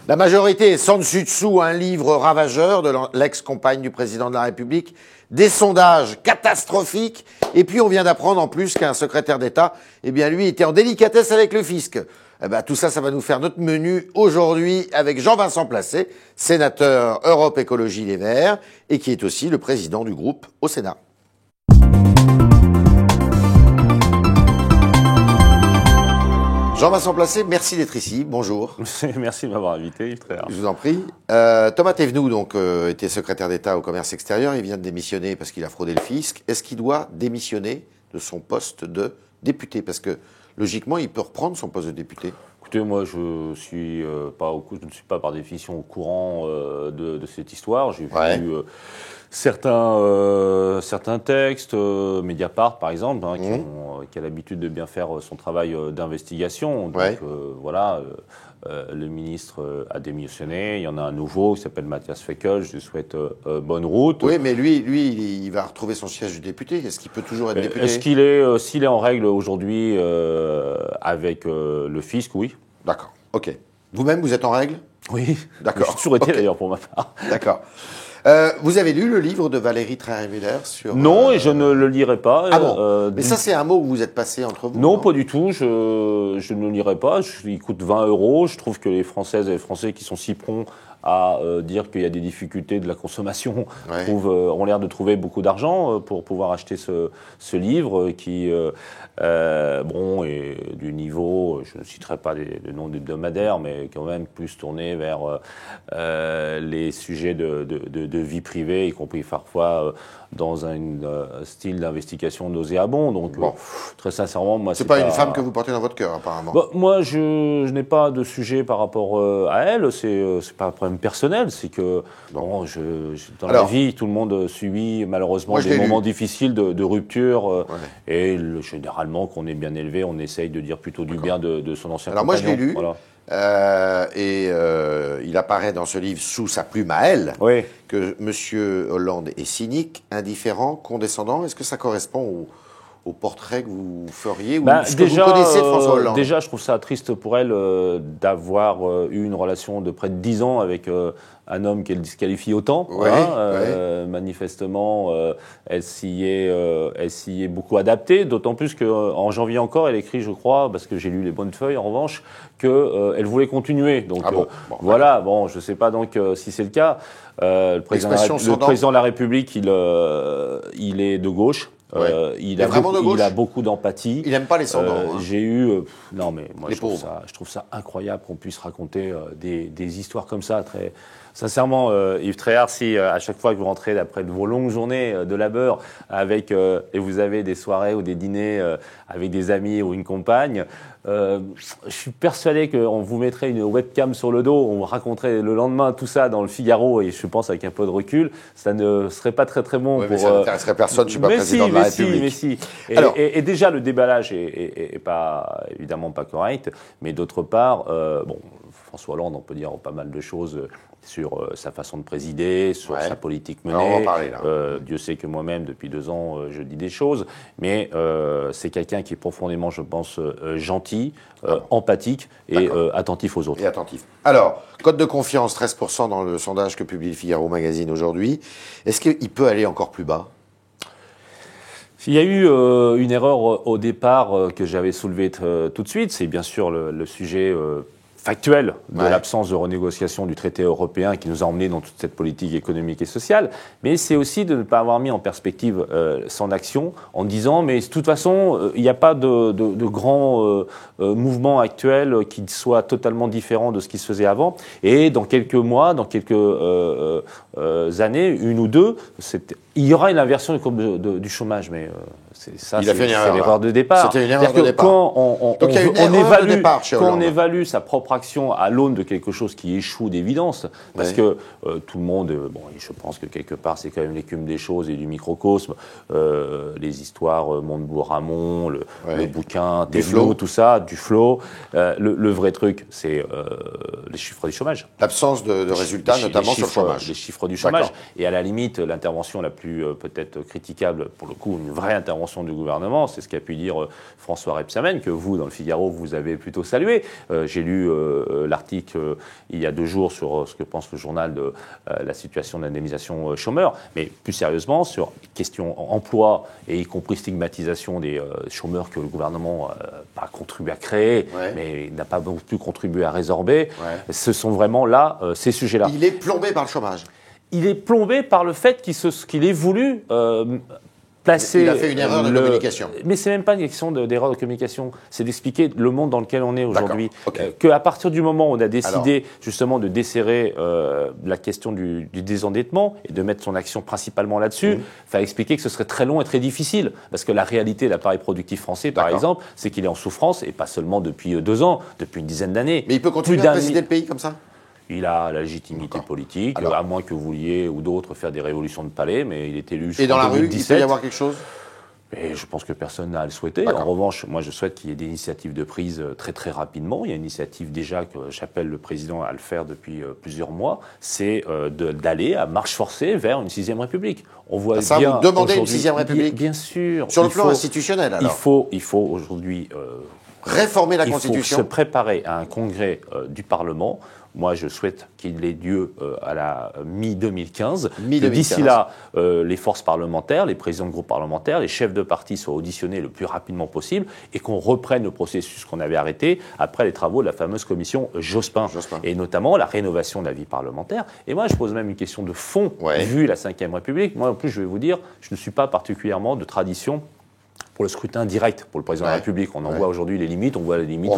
La majorité est sans dessus dessous un livre ravageur de l'ex-compagne du président de la République, des sondages catastrophiques, et puis on vient d'apprendre en plus qu'un secrétaire d'État, eh bien lui était en délicatesse avec le fisc. Eh ben, tout ça, ça va nous faire notre menu aujourd'hui avec Jean-Vincent Placé, sénateur Europe Écologie Les Verts, et qui est aussi le président du groupe au Sénat. Jean-Vincent Placé, merci d'être ici. Bonjour. Merci de m'avoir invité, Yves Tréhard. Je vous en prie. Thomas Thévenoud, donc, était secrétaire d'État au commerce extérieur. Il vient de démissionner parce qu'il a fraudé le fisc. Est-ce qu'il doit démissionner de son poste de député? Parce que, logiquement, il peut reprendre son poste de député. Écoutez, moi, je ne suis pas par définition au courant de cette histoire. J'ai vu certains textes, Mediapart par exemple, qui a l'habitude de bien faire son travail d'investigation. Donc voilà, le ministre a démissionné. Il y en a un nouveau qui s'appelle Matthias Fekl. Je lui souhaite bonne route. Oui, mais lui, il va retrouver son siège de député. Est-ce qu'il peut toujours être député? Est-ce s'il est en règle aujourd'hui avec le fisc? Oui. D'accord. Ok. Vous-même, vous êtes en règle? Oui. D'accord. J'ai toujours été d'ailleurs pour ma part. D'accord. Vous avez lu le livre de Valérie Trierweiler sur... Non, et je ne le lirai pas. Ah bon mais ça, c'est un mot que vous êtes passé entre vous? Non, pas du tout. Je ne le lirai pas. Il coûte 20 €. Je trouve que les Françaises et les Français qui sont si prompts à dire qu'il y a des difficultés de la consommation ont l'air de trouver beaucoup d'argent pour pouvoir acheter ce livre qui est du niveau, je ne citerai pas le nom hebdomadaire, mais quand même plus tourné vers les sujets de vie privée, y compris parfois dans un style d'investigation nauséabond. Donc, très sincèrement, moi, c'est pas une femme que vous portez dans votre cœur, apparemment. Moi, je n'ai pas de sujet par rapport à elle. C'est pas un problème personnel. C'est que dans la vie, tout le monde subit malheureusement des moments difficiles de rupture. Et généralement, qu'on est bien élevé, on essaye de dire plutôt du bien de son ancien compagnon. Alors moi, je l'ai lu. Voilà. Il apparaît dans ce livre sous sa plume à elle que M. Hollande est cynique, indifférent, condescendant. Est-ce que ça correspond au portrait que vous feriez ou ce que vous connaissez de François Hollande? Déjà, je trouve ça triste pour elle d'avoir eu une relation de près de 10 ans avec un homme qu'elle disqualifie autant. Manifestement, elle s'y est beaucoup adaptée, d'autant plus qu'en janvier encore, elle écrit, je crois, parce que j'ai lu les bonnes feuilles en revanche, qu'elle voulait continuer. Donc je ne sais pas donc si c'est le cas. Le président de la République, il est de gauche. Il a beaucoup d'empathie. Il n'aime pas les sans J'ai eu... non, mais moi, je trouve ça incroyable qu'on puisse raconter des histoires comme ça. Très sincèrement, Yves Tréhard, si à chaque fois que vous rentrez après vos longues journées de labeur et vous avez des soirées ou des dîners avec des amis ou une compagne, je suis persuadé qu'on vous mettrait une webcam sur le dos, on vous raconterait le lendemain tout ça dans le Figaro, et je pense avec un peu de recul, ça ne serait pas très très bon. Mais ça n'intéresserait personne, je suis pas président de la République. Mais si. Et déjà le déballage est pas évidemment pas correct, mais d'autre part, François Hollande, on peut dire pas mal de choses sur sa façon de présider, sur sa politique menée. Alors on va en parler, là. Dieu sait que moi-même, depuis 2 ans, je dis des choses, mais c'est quelqu'un qui est profondément, je pense, gentil, empathique et attentif aux autres. Et attentif. Alors, cote de confiance, 13% dans le sondage que publie le Figaro Magazine aujourd'hui. Est-ce qu'il peut aller encore plus bas? Il y a eu une erreur au départ que j'avais soulevée tout de suite, c'est bien sûr le sujet factuel de l'absence de renégociation du traité européen qui nous a emmenés dans toute cette politique économique et sociale, mais c'est aussi de ne pas avoir mis en perspective son action en disant mais de toute façon il n'y a pas de grands mouvements actuels qui soient totalement différents de ce qui se faisait avant, et dans quelques mois, dans quelques années, 1 ou 2, il y aura une inversion du chômage, mais c'est l'erreur de départ. C'était une erreur de départ. Quand on évalue sa propre action à l'aune de quelque chose qui échoue d'évidence, parce que tout le monde, je pense que quelque part c'est quand même l'écume des choses et du microcosme, les histoires Montebourg-Hamon, le bouquin, Thévenoud, tout ça, Duflo, le vrai truc, c'est les chiffres du chômage. L'absence de résultats, notamment sur le chômage. Les chiffres du chômage. Et à la limite, l'intervention la plus peut-être critiquable, pour le coup, une vraie intervention intervention du gouvernement. C'est ce qu'a pu dire François Rebsamen, que vous, dans le Figaro, vous avez plutôt salué. J'ai lu l'article il y a 2 jours sur ce que pense le journal de la situation d'indemnisation chômeurs. Mais plus sérieusement, sur question emploi et y compris stigmatisation des chômeurs que le gouvernement n'a pas contribué à créer, mais n'a pas non plus contribué à résorber, ce sont vraiment là ces sujets-là. Il est plombé par le chômage. Il est plombé par le fait qu'il ait voulu placer... Il a fait une erreur de communication. Mais c'est même pas une question d'erreur de communication, c'est d'expliquer le monde dans lequel on est aujourd'hui. Qu'à partir du moment où on a décidé justement de desserrer la question du désendettement et de mettre son action principalement là-dessus, il fallait expliquer que ce serait très long et très difficile. Parce que la réalité de l'appareil productif français, par exemple, c'est qu'il est en souffrance, et pas seulement depuis 2 ans, depuis une dizaine d'années. Mais il peut continuer à présider le pays comme ça ? Il a la légitimité politique, à moins que vous vouliez ou d'autres faire des révolutions de palais, mais il est élu jusqu'en 2017. Et dans la rue, il peut y avoir quelque chose ? Et je pense que personne n'a à le souhaiter. En revanche, moi je souhaite qu'il y ait des initiatives de prise très très rapidement. Il y a une initiative déjà que j'appelle le président à le faire depuis plusieurs mois, c'est d'aller à marche forcée vers une 6e République. On voit ça, bien vous demandez une 6e République ? Bien sûr. Sur le plan institutionnel alors ? Il faut aujourd'hui... réformer la Constitution. Il faut se préparer à un congrès du Parlement. Moi, je souhaite qu'il ait lieu à la mi-2015. D'ici là, les forces parlementaires, les présidents de groupes parlementaires, les chefs de parti soient auditionnés le plus rapidement possible et qu'on reprenne le processus qu'on avait arrêté après les travaux de la fameuse commission Jospin. Et notamment la rénovation de la vie parlementaire. Et moi, je pose même une question de fond, vu la Ve République. Moi, en plus, je vais vous dire, je ne suis pas particulièrement de tradition pour le scrutin direct pour le président de la République. On en voit aujourd'hui les limites, on voit les limites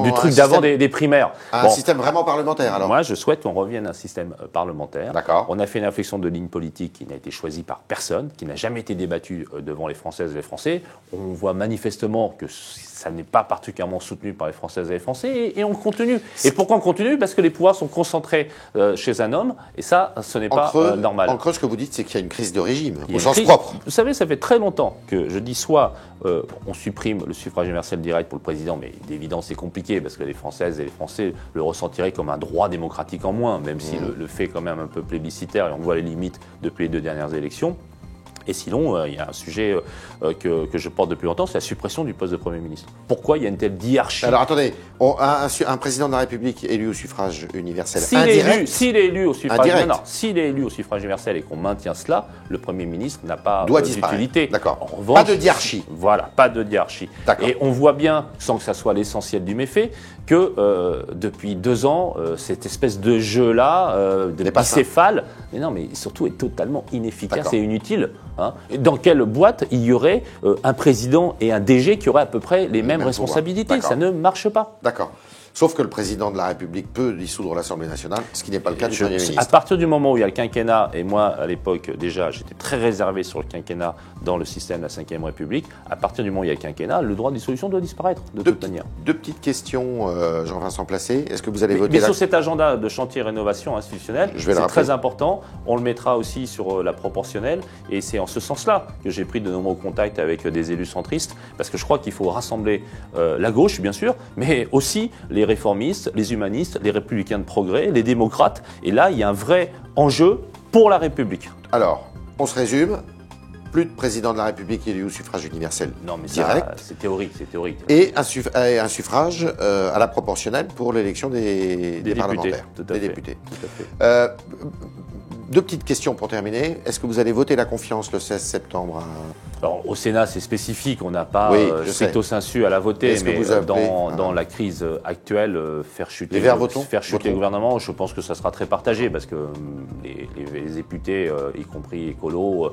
du truc d'avant des primaires. Un système vraiment parlementaire alors ? Moi, je souhaite qu'on revienne à un système parlementaire. D'accord. On a fait une inflexion de ligne politique qui n'a été choisie par personne, qui n'a jamais été débattue devant les Françaises et les Français. On voit manifestement que ça n'est pas particulièrement soutenu par les Françaises et les Français, et on continue. Et pourquoi on continue ? Parce que les pouvoirs sont concentrés chez un homme, et ça, ce n'est pas normal. En creux, ce que vous dites, c'est qu'il y a une crise de régime, au sens propre. Vous savez, ça fait très longtemps que je dis soit on supprime le suffrage universel direct pour le président, mais d'évidence c'est compliqué, parce que les Françaises et les Français le ressentiraient comme un droit démocratique en moins, même si le fait est quand même un peu plébiscitaire, et on voit les limites depuis les 2 dernières élections. Et sinon, il y a un sujet que je porte depuis longtemps, c'est la suppression du poste de Premier ministre. Pourquoi il y a une telle diarchie ? Alors attendez, un président de la République élu au suffrage universel indirect... S'il est élu au suffrage universel et qu'on maintient cela, le Premier ministre n'a pas d'utilité. D'accord. En revanche, pas de diarchie. Voilà, pas de diarchie. Et on voit bien, sans que ça soit l'essentiel du méfait, que depuis 2 ans, cette espèce de jeu-là, de bicéphale, mais surtout est totalement inefficace et inutile. Dans quelle boîte il y aurait un président et un DG qui auraient à peu près les mêmes responsabilités ? Ça ne marche pas. D'accord. Sauf que le président de la République peut dissoudre l'Assemblée nationale, ce qui n'est pas le cas du Premier ministre. À partir du moment où il y a le quinquennat, et moi à l'époque déjà j'étais très réservé sur le quinquennat dans le système de la Ve République, à partir du moment où il y a le quinquennat, le droit de dissolution doit disparaître de toute manière. 2 petites questions, Jean-Vincent Placé. Est-ce que vous allez voter mais sur cet agenda de chantier rénovation institutionnelle, c'est très important. On le mettra aussi sur la proportionnelle, et c'est en ce sens-là que j'ai pris de nombreux contacts avec des élus centristes, parce que je crois qu'il faut rassembler la gauche, bien sûr, mais aussi les réformistes, les humanistes, les républicains de progrès, les démocrates. Et là, il y a un vrai enjeu pour la République. Alors, on se résume. Plus de président de la République élu au suffrage universel direct. C'est théorique. Et un suffrage à la proportionnelle pour l'élection des parlementaires, des députés. Tout à fait. 2 petites questions pour terminer. Est-ce que vous allez voter la confiance le 16 septembre Alors, au Sénat, c'est spécifique. On n'a pas stricto sensu à la voter. Mais dans la crise actuelle, faire chuter le gouvernement, je pense que ça sera très partagé. Parce que les députés, y compris écolos,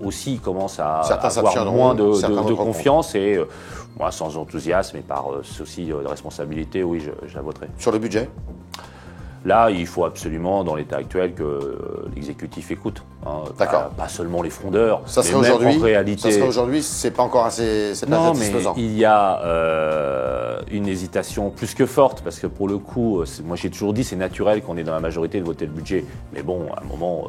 aussi commencent à avoir moins de confiance. Et moi, sans enthousiasme et par souci de responsabilité, oui, je la voterai. Sur le budget ? Là, il faut absolument, dans l'état actuel, que l'exécutif écoute. Pas seulement les frondeurs, mais même en réalité. Ça serait aujourd'hui, c'est pas encore assez satisfaisant. Mais il y a une hésitation plus que forte, parce que pour le coup, moi j'ai toujours dit c'est naturel qu'on est dans la majorité de voter le budget. Mais bon, à un moment,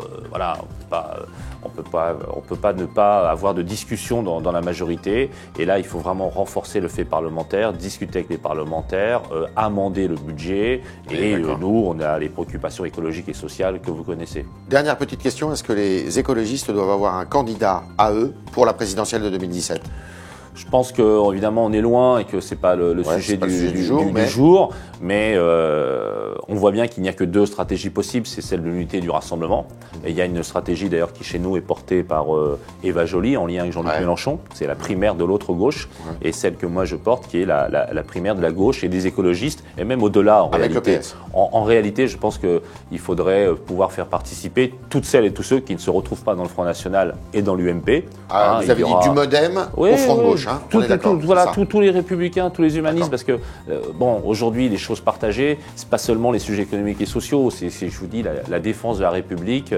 on peut pas ne pas avoir de discussion dans la majorité. Et là, il faut vraiment renforcer le fait parlementaire, discuter avec les parlementaires, amender le budget. Et nous, on a les préoccupations écologiques et sociales que vous connaissez. Dernière petite question, est-ce que les écologistes doivent avoir un candidat à eux pour la présidentielle de 2017? Je pense que évidemment on est loin et que c'est pas le sujet du jour, mais on voit bien qu'il n'y a que deux stratégies possibles, c'est celle de l'unité et du rassemblement. Et il y a une stratégie d'ailleurs qui chez nous est portée par Eva Joly en lien avec Jean-Luc Mélenchon. C'est la primaire de l'autre gauche et celle que moi je porte qui est la primaire de la gauche et des écologistes et même au-delà en avec réalité. Le PS. En réalité, je pense qu'il faudrait pouvoir faire participer toutes celles et tous ceux qui ne se retrouvent pas dans le Front National et dans l'UMP. Vous avez dit du MoDem au Front de gauche. Tous les républicains, tous les humanistes, parce que aujourd'hui les choses partagées, c'est pas seulement les sujets économiques et sociaux, c'est je vous dis la défense de la République.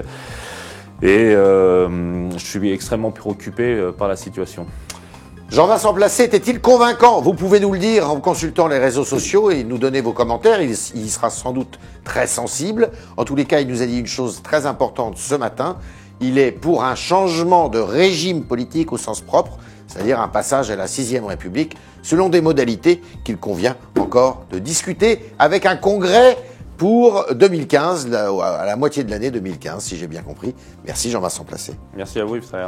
Et je suis extrêmement préoccupé par la situation. Jean-Vincent Placé était-il convaincant? Vous pouvez nous le dire en consultant les réseaux sociaux et nous donner vos commentaires. Il sera sans doute très sensible. En tous les cas, il nous a dit une chose très importante ce matin. Il est pour un changement de régime politique au sens propre, c'est-à-dire un passage à la 6e République, selon des modalités qu'il convient encore de discuter avec un congrès pour 2015, à la moitié de l'année 2015, si j'ai bien compris. Merci Jean-Vincent Placé. Merci à vous, Yves Sayer.